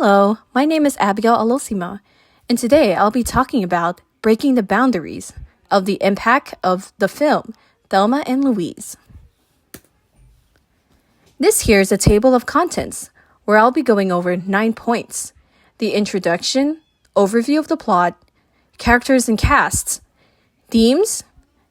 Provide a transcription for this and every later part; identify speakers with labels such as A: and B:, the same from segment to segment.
A: Hello, my name is Abigail Alosima, and today I'll be talking about breaking the boundaries of the impact of the film Thelma and Louise. This here is a table of contents where I'll be going over 9 points: the introduction, overview of the plot, characters and casts, themes,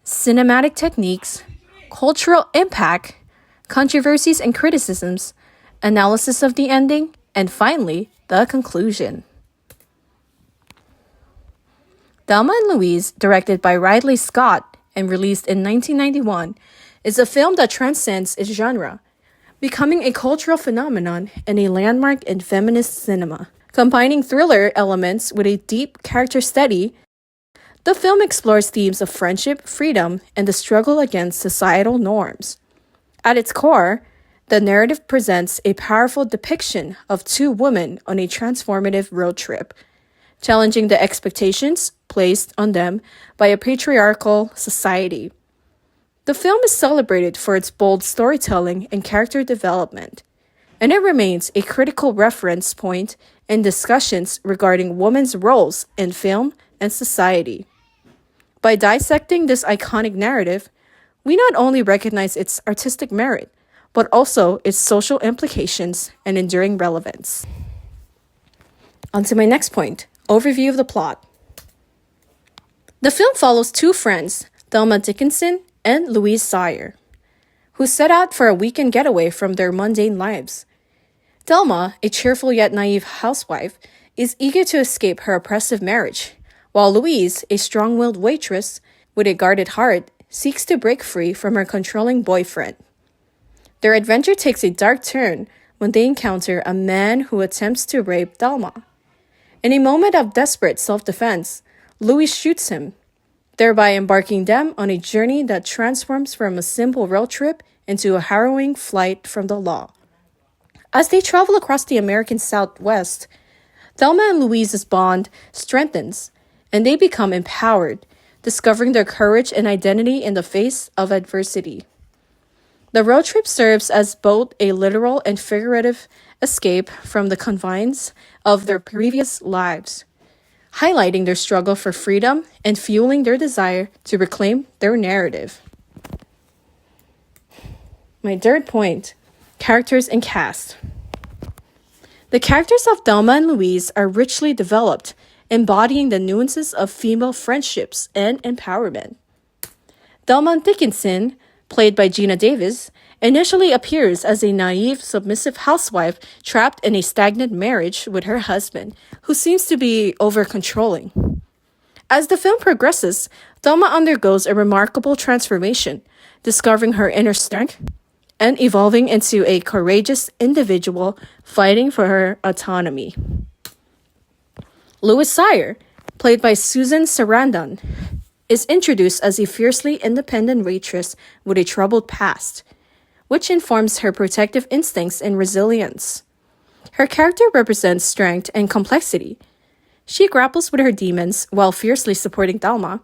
A: cinematic techniques, cultural impact, controversies and criticisms, analysis of the ending, and finally, the conclusion. Thelma and Louise, directed by Ridley Scott and released in 1991, is a film that transcends its genre, becoming a cultural phenomenon and a landmark in feminist cinema. Combining thriller elements with a deep character study, the film explores themes of friendship, freedom, and the struggle against societal norms. At its core, the narrative presents a powerful depiction of two women on a transformative road trip, challenging the expectations placed on them by a patriarchal society. The film is celebrated for its bold storytelling and character development, and it remains a critical reference point in discussions regarding women's roles in film and society. By dissecting this iconic narrative, we not only recognize its artistic merit, but also its social implications and enduring relevance. On to my next point, overview of the plot. The film follows two friends, Thelma Dickinson and Louise Sawyer, who set out for a weekend getaway from their mundane lives. Thelma, a cheerful yet naive housewife, is eager to escape her oppressive marriage, while Louise, a strong-willed waitress with a guarded heart, seeks to break free from her controlling boyfriend. Their adventure takes a dark turn when they encounter a man who attempts to rape Thelma. In a moment of desperate self-defense, Louise shoots him, thereby embarking them on a journey that transforms from a simple road trip into a harrowing flight from the law. As they travel across the American Southwest, Thelma and Louise's bond strengthens, and they become empowered, discovering their courage and identity in the face of adversity. The road trip serves as both a literal and figurative escape from the confines of their previous lives, highlighting their struggle for freedom and fueling their desire to reclaim their narrative. My third point, characters and cast. The characters of Thelma and Louise are richly developed, embodying the nuances of female friendships and empowerment. Thelma Dickinson, played by Gina Davis, initially appears as a naive, submissive housewife trapped in a stagnant marriage with her husband, who seems to be over-controlling. As the film progresses, Thelma undergoes a remarkable transformation, discovering her inner strength and evolving into a courageous individual fighting for her autonomy. Louise Sawyer, played by Susan Sarandon, is introduced as a fiercely independent waitress with a troubled past, which informs her protective instincts and resilience. Her character represents strength and complexity. She grapples with her demons while fiercely supporting Thelma.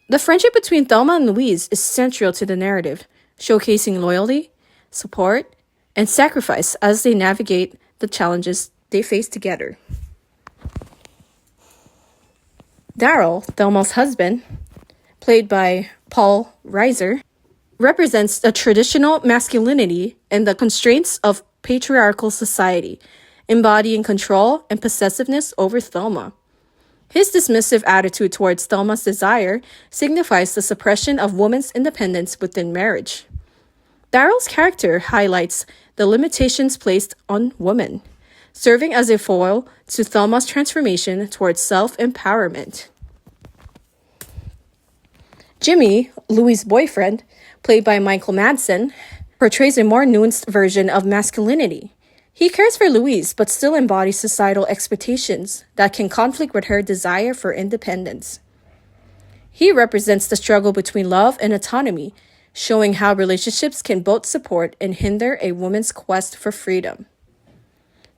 A: The friendship between Thelma and Louise is central to the narrative, showcasing loyalty, support, and sacrifice as they navigate the challenges they face together. Darryl, Thelma's husband, played by Paul Reiser, represents the traditional masculinity and the constraints of patriarchal society, embodying control and possessiveness over Thelma. His dismissive attitude towards Thelma's desire signifies the suppression of women's independence within marriage. Darryl's character highlights the limitations placed on women, serving as a foil to Thelma's transformation towards self-empowerment. Jimmy, Louis' boyfriend, played by Michael Madsen, portrays a more nuanced version of masculinity. He cares for Louise but still embodies societal expectations that can conflict with her desire for independence. He represents the struggle between love and autonomy, showing how relationships can both support and hinder a woman's quest for freedom.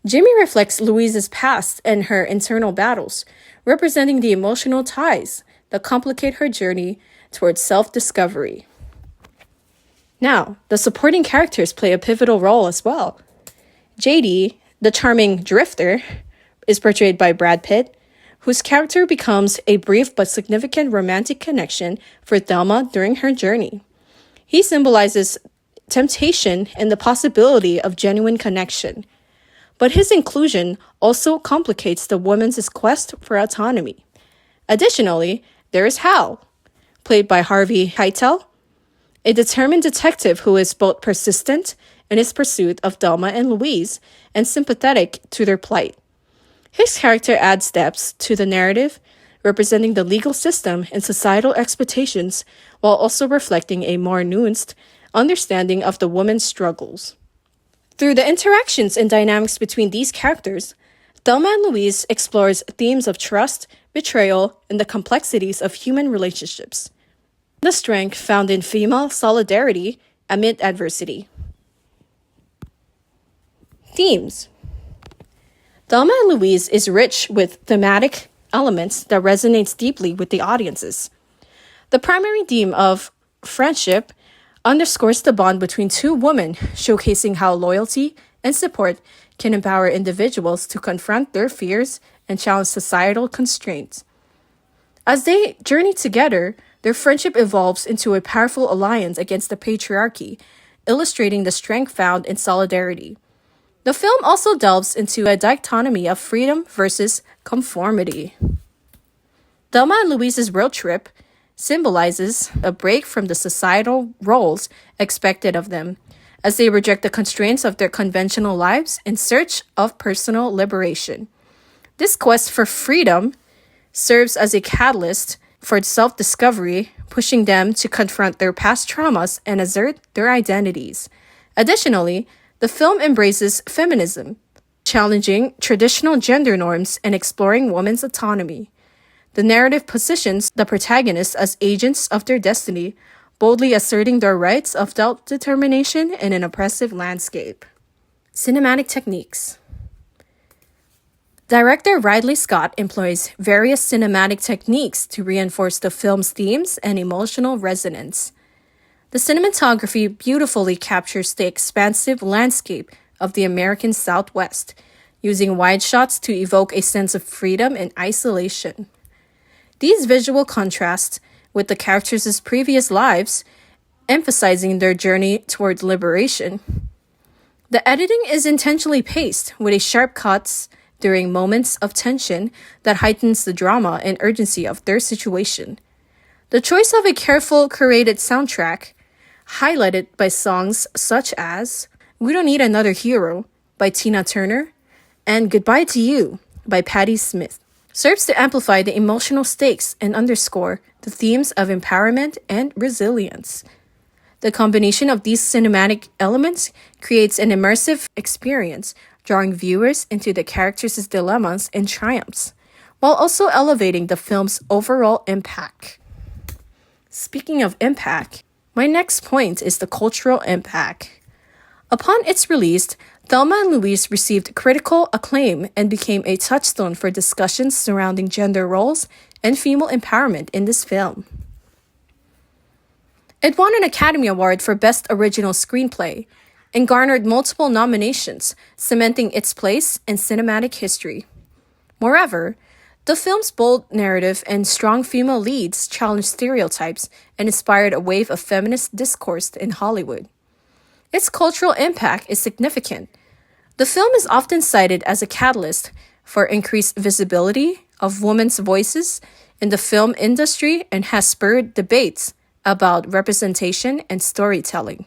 A: Jimmy reflects Louise's past and her internal battles, representing the emotional ties that complicate her journey towards self-discovery. Now, the supporting characters play a pivotal role as well. JD, The charming Drifter is portrayed by Brad Pitt, whose character becomes a brief but significant romantic connection for Thelma during her journey. He symbolizes temptation and the possibility of genuine connection. But his inclusion also complicates the woman's quest for autonomy. Additionally, there is Hal, played by Harvey Keitel, a determined detective who is both persistent in his pursuit of Thelma and Louise and sympathetic to their plight. His character adds depth to the narrative, representing the legal system and societal expectations while also reflecting a more nuanced understanding of the woman's struggles. Through the interactions and dynamics between these characters, Thelma and Louise explores themes of trust, betrayal, and the complexities of human relationships. The strength found in female solidarity amid adversity. Themes. Thelma and Louise is rich with thematic elements that resonates deeply with the audiences. The primary theme of friendship underscores the bond between two women, showcasing how loyalty and support can empower individuals to confront their fears and challenge societal constraints. As they journey together, their friendship evolves into a powerful alliance against the patriarchy, illustrating the strength found in solidarity. The film also delves into a dichotomy of freedom versus conformity. Thelma and Louise's road trip symbolizes a break from the societal roles expected of them, as they reject the constraints of their conventional lives in search of personal liberation. This quest for freedom serves as a catalyst for self-discovery, pushing them to confront their past traumas and assert their identities. Additionally, the film embraces feminism, challenging traditional gender norms and exploring women's autonomy. The narrative positions the protagonists as agents of their destiny, boldly asserting their rights of self-determination in an oppressive landscape. Cinematic techniques. Director Ridley Scott employs various cinematic techniques to reinforce the film's themes and emotional resonance. The cinematography beautifully captures the expansive landscape of the American Southwest, using wide shots to evoke a sense of freedom and isolation. These visual contrast with the characters' previous lives, emphasizing their journey toward liberation. The editing is intentionally paced with sharp cuts during moments of tension that heightens the drama and urgency of their situation. The choice of a careful, curated soundtrack, highlighted by songs such as We Don't Need Another Hero by Tina Turner and Goodbye to You by Patti Smith, serves to amplify the emotional stakes and underscore the themes of empowerment and resilience. The combination of these cinematic elements creates an immersive experience, drawing viewers into the characters' dilemmas and triumphs, while also elevating the film's overall impact. Speaking of impact, my next point is the cultural impact. Upon its release, Thelma and Louise received critical acclaim and became a touchstone for discussions surrounding gender roles and female empowerment in this film. It won an Academy Award for Best Original Screenplay and garnered multiple nominations, cementing its place in cinematic history. Moreover, the film's bold narrative and strong female leads challenged stereotypes and inspired a wave of feminist discourse in Hollywood. Its cultural impact is significant. The film is often cited as a catalyst for increased visibility of women's voices in the film industry and has spurred debates about representation and storytelling.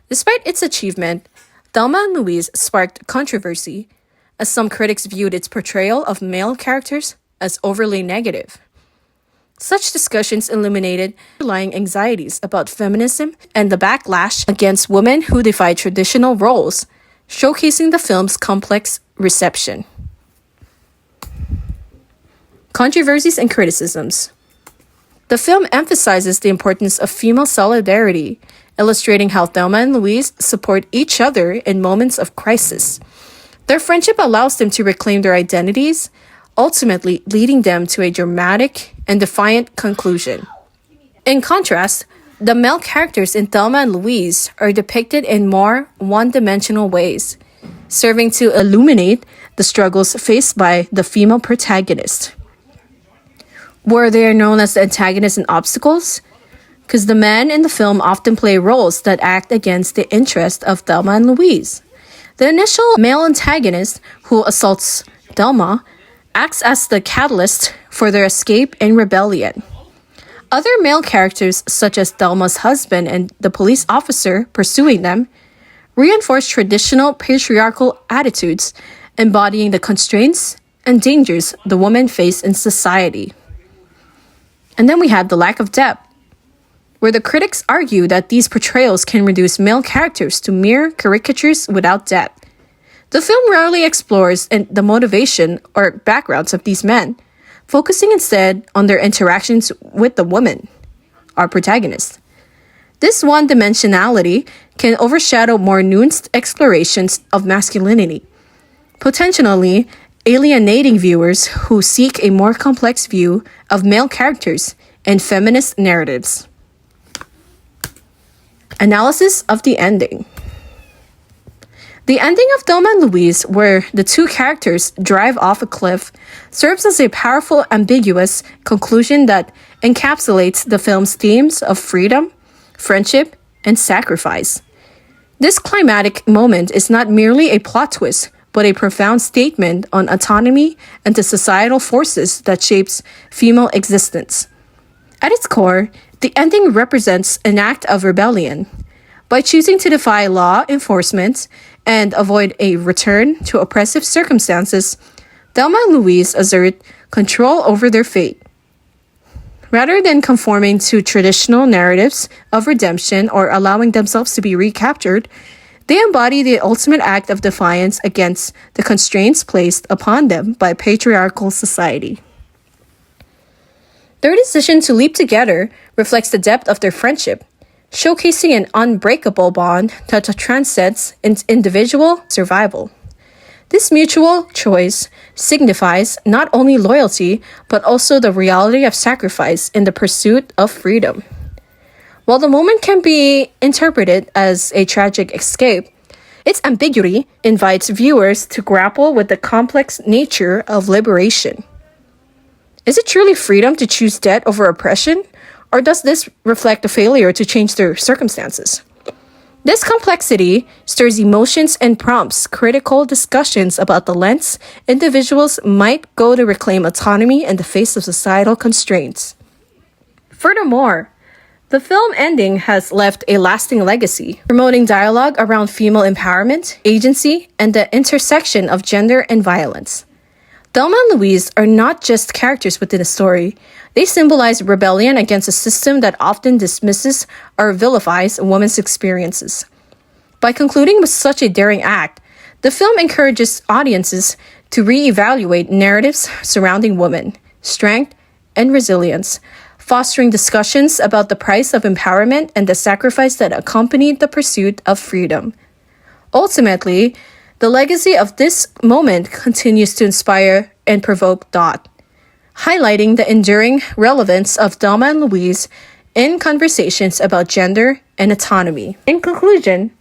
A: Despite its achievement, Thelma and Louise sparked controversy, as some critics viewed its portrayal of male characters as overly negative. Such discussions illuminated underlying anxieties about feminism and the backlash against women who defy traditional roles, showcasing the film's complex reception. Controversies and criticisms. The film emphasizes the importance of female solidarity, illustrating how Thelma and Louise support each other in moments of crisis. Their friendship allows them to reclaim their identities, ultimately leading them to a dramatic and defiant conclusion. In contrast, the male characters in Thelma and Louise are depicted in more one-dimensional ways. serving to illuminate the struggles faced by the female protagonist. Were they known as the antagonists and obstacles? Because the men in the film often play roles that act against the interest of Thelma and Louise. The initial male antagonist, who assaults Thelma, acts as the catalyst for their escape and rebellion. Other male characters, such as Thelma's husband and the police officer pursuing them, reinforce traditional patriarchal attitudes, embodying the constraints and dangers the women face in society. And then we have the lack of depth, where the critics argue that these portrayals can reduce male characters to mere caricatures without depth. The film rarely explores the motivation or backgrounds of these men, focusing instead on their interactions with the woman, our protagonist. This one-dimensionality can overshadow more nuanced explorations of masculinity, potentially alienating viewers who seek a more complex view of male characters and feminist narratives. Analysis of the ending. The ending of Thelma and Louise, where the two characters drive off a cliff, serves as a powerful, ambiguous conclusion that encapsulates the film's themes of freedom, friendship, and sacrifice. This climactic moment is not merely a plot twist, but a profound statement on autonomy and the societal forces that shapes female existence. At its core, the ending represents an act of rebellion. By choosing to defy law enforcement and avoid a return to oppressive circumstances, Thelma and Louise assert control over their fate. Rather than conforming to traditional narratives of redemption or allowing themselves to be recaptured, they embody the ultimate act of defiance against the constraints placed upon them by patriarchal society. Their decision to leap together reflects the depth of their friendship, showcasing an unbreakable bond that transcends individual survival. This mutual choice signifies not only loyalty, but also the reality of sacrifice in the pursuit of freedom. While the moment can be interpreted as a tragic escape, its ambiguity invites viewers to grapple with the complex nature of liberation. Is it truly freedom to choose death over oppression? Or does this reflect a failure to change their circumstances? This complexity stirs emotions and prompts critical discussions about the lengths individuals might go to reclaim autonomy in the face of societal constraints. Furthermore, the film ending has left a lasting legacy, promoting dialogue around female empowerment, agency, and the intersection of gender and violence. Thelma and Louise are not just characters within a story. They symbolize rebellion against a system that often dismisses or vilifies a woman's experiences. By concluding with such a daring act, the film encourages audiences to reevaluate narratives surrounding women, strength, and resilience, fostering discussions about the price of empowerment and the sacrifice that accompanied the pursuit of freedom. Ultimately, the legacy of this moment continues to inspire and provoke thought, highlighting the enduring relevance of Thelma and Louise in conversations about gender and autonomy. In conclusion,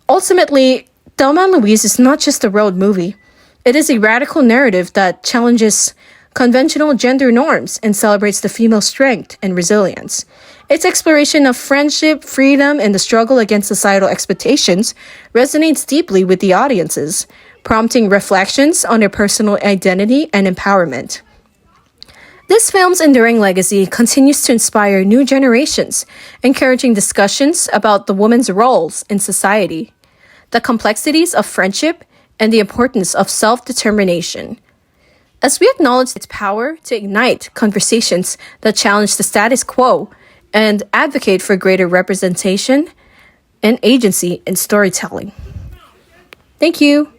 A: ultimately, Thelma and Louise is not just a road movie. It is a radical narrative that challenges conventional gender norms and celebrates the female strength and resilience. Its exploration of friendship, freedom, and the struggle against societal expectations resonates deeply with the audiences, prompting reflections on their personal identity and empowerment. This film's enduring legacy continues to inspire new generations, encouraging discussions about the woman's roles in society, the complexities of friendship, and the importance of self-determination. As we acknowledge its power to ignite conversations that challenge the status quo and advocate for greater representation and agency in storytelling. Thank you.